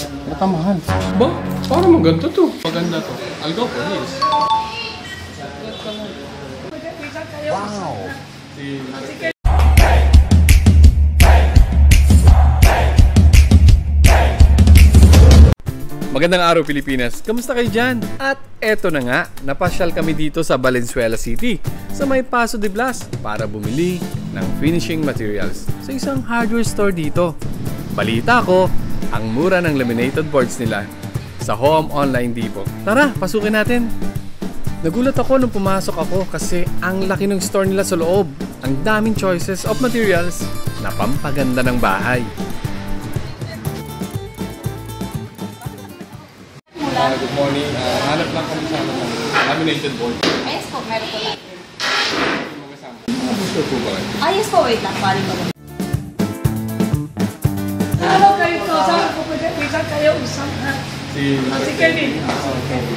Baka mahal. Ba? Parang maganda to. Maganda to. I'll go for this. Wow! Magandang araw Pilipinas! Kamusta kayo dyan? At eto na nga, napasyal kami dito sa Valenzuela City sa may Paso de Blas para bumili ng finishing materials sa isang hardware store dito. Balita ko, ang mura ng laminated boards nila sa Home Online Depot. Tara, pasukin natin! Nagulat ako nung pumasok ako kasi ang laki ng store nila sa loob. Ang daming choices of materials na pampaganda ng bahay. Good morning. Hanap lang kami sa laminated board. Yes po, meron po natin. Gusto po ba? Yes po, wait lang. Balik ko lang. Hello kayo to. Saan po pwede kayo usap na? Si Kevin.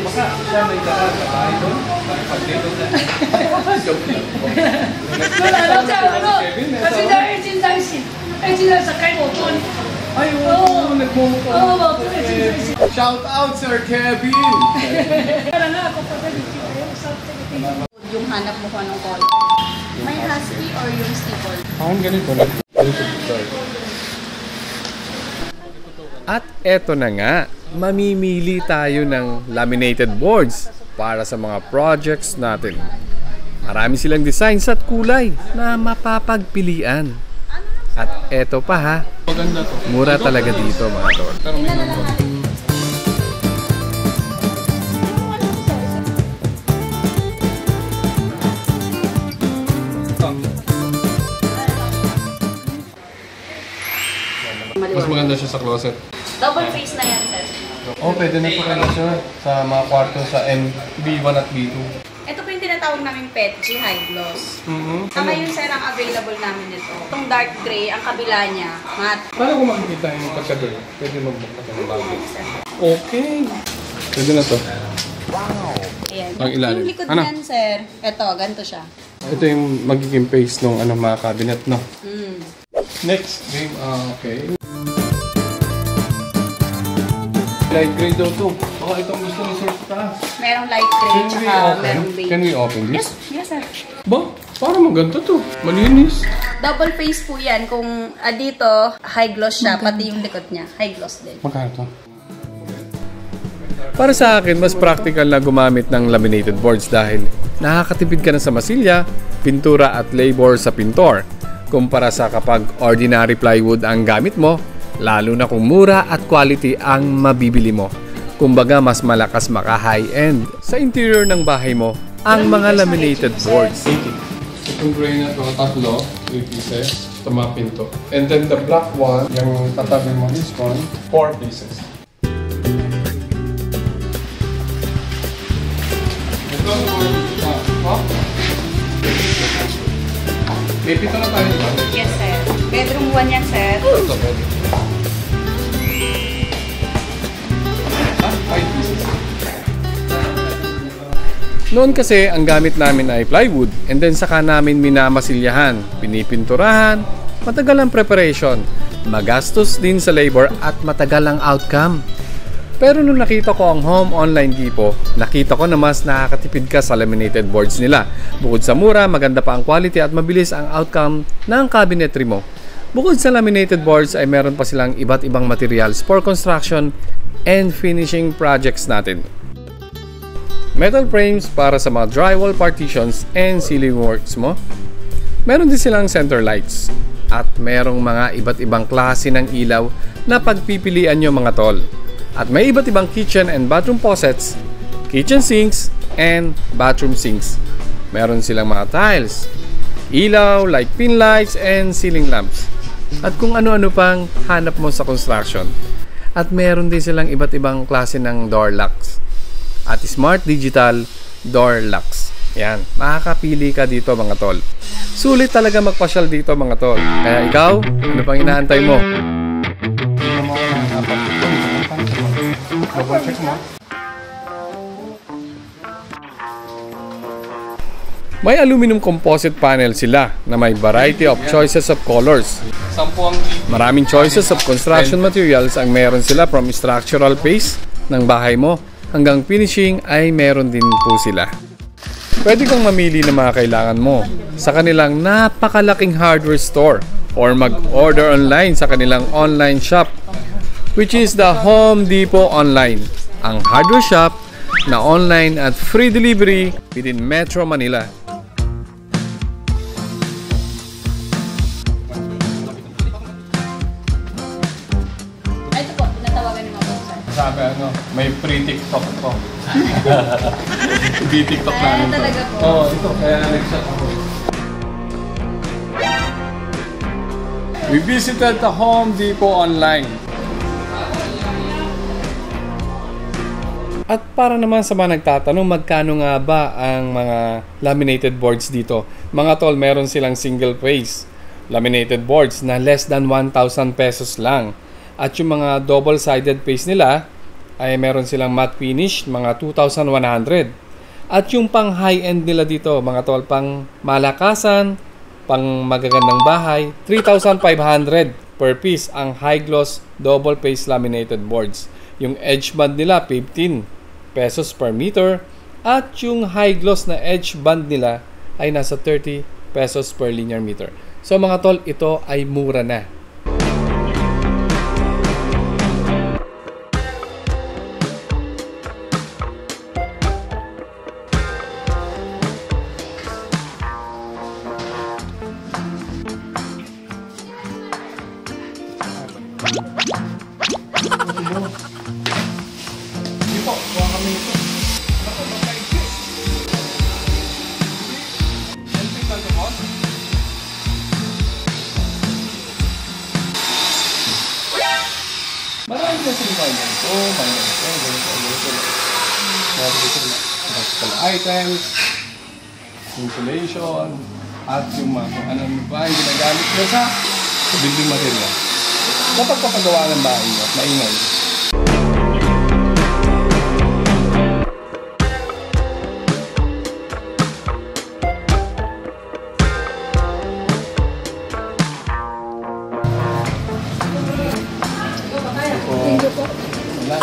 Baka siya may dapat sa bahay doon. Pag-dito na. Joke lang. Kasi dahil sindansin. Ay, sinasakay mo doon. Ay, oo. Nagmumukha. Shout out, Sir Kevin! Kaya na ako pwede kayo usap. Yung hanap mo ko anong call. May husky or yung steeple? Parang ganito na. At eto na nga, mamimili tayo ng laminated boards para sa mga projects natin. Marami silang designs at kulay na mapapagpilian. At eto pa ha, mura talaga dito mga tol. Mas maganda siya sa closet. Double face na yan, sir. Oh, pwede na po kayo sir sa mga kwarto sa B1 at B2. Ito po yung tinatawag namin PETG High Gloss. Saka yun, sir, ang available namin nito. Itong dark gray, ang kabila niya, matte. Paano kung makikita yung pagka-girl? Pwede mag-book na ng bago. Okay. Pwede na to. Wow! Ayan. Ang ilalim. Yung likod Ano? niyan, sir. Ito, ganito siya. Ito yung magiging face ng mga cabinet, no? Next game, okay. Light gray daw to. Baka itong gusto ni Sir sa taas. Merong light gray, tsaka merong beige. Can we open this? Yes, sir. Ba? Parang maganda to. Malinis. Double face po yan. Kung dito, high gloss siya, pati yung likod niya, high gloss din. Magkano to? Para sa akin, mas practical na gumamit ng laminated boards dahil nakakatipid ka na sa masilya, pintura at labor sa pintor. Kumpara sa kapag ordinary plywood ang gamit mo, lalo na kung mura at quality ang mabibili mo. Kumbaga, mas malakas maka-high-end sa interior ng bahay mo ang mga laminated boards. Itong gray na ito, tatlo, 3 pieces, ito mga pinto. And then the black one, yung tatabi mo this one, 4 pieces. Ito, may pito na tayo, diba? Yes, sir. Bedroom 1 yan, sir. Ito, pwede. 5 pieces. Noon kasi, ang gamit namin ay plywood and then saka namin minamasilyahan, pinipinturahan, matagal ang preparation, magastos din sa labor at matagal ang outcome. Pero nung nakita ko ang Home Online Depot, nakita ko na mas nakakatipid ka sa laminated boards nila. Bukod sa mura, maganda pa ang quality at mabilis ang outcome ng cabinetry mo. Bukod sa laminated boards ay meron pa silang iba't ibang materials for construction and finishing projects natin. Metal frames para sa mga drywall partitions and ceiling works mo. Meron din silang center lights at merong mga iba't ibang klase ng ilaw na pagpipilian nyo mga tol. At may iba't ibang kitchen and bathroom faucets, kitchen sinks, and bathroom sinks. Meron silang mga tiles, ilaw like pin lights and ceiling lamps. At kung ano-ano pang hanap mo sa construction. At meron din silang iba't ibang klase ng door locks. At smart digital door locks. Yan, makakapili ka dito mga tol. Sulit talaga magpasyal dito mga tol. Kaya ikaw, ano pang inaantay mo? May aluminum composite panel sila na may variety of choices of colors. Maraming choices of construction materials ang meron sila, from structural base ng bahay mo hanggang finishing ay meron din po sila. Pwede kang mamili ng mga kailangan mo sa kanilang napakalaking hardware store or mag-order online sa kanilang online shop, which is the Home Depot Online, ang hardware shop na online at free delivery within Metro Manila. Ito po, tinatawagan ni Mama Sir. Sabi may free TikTok ko. Hindi TikTok namin to. Talaga po. Oo, ito. Kaya nag-shop ako. We visited the Home Depot online. At para naman sa mga nagtatanong, magkano nga ba ang mga laminated boards dito? Mga tol, meron silang single phase laminated boards na less than 1,000 pesos lang. At yung mga double-sided phase nila ay meron silang matte finish, mga 2,100. At yung pang high-end nila dito, mga tol, pang malakasan, pang magagandang bahay, 3,500 per piece ang high-gloss double-phase laminated boards. Yung edge band nila, 15 pesos per meter. At yung high-gloss na edge band nila ay nasa 30 pesos per linear meter. So mga tol, ito ay mura na. Dito, kuha kami ito. Ako, makaiksi. Entry lang ito, boss. Marami na sila mga ganito. Multiple items, insulation, at yung mga kung ano ba yung ginagamit nyo sa building material. Kapag kapagawa ng bahay nyo, maingay. Thank you po. Wala.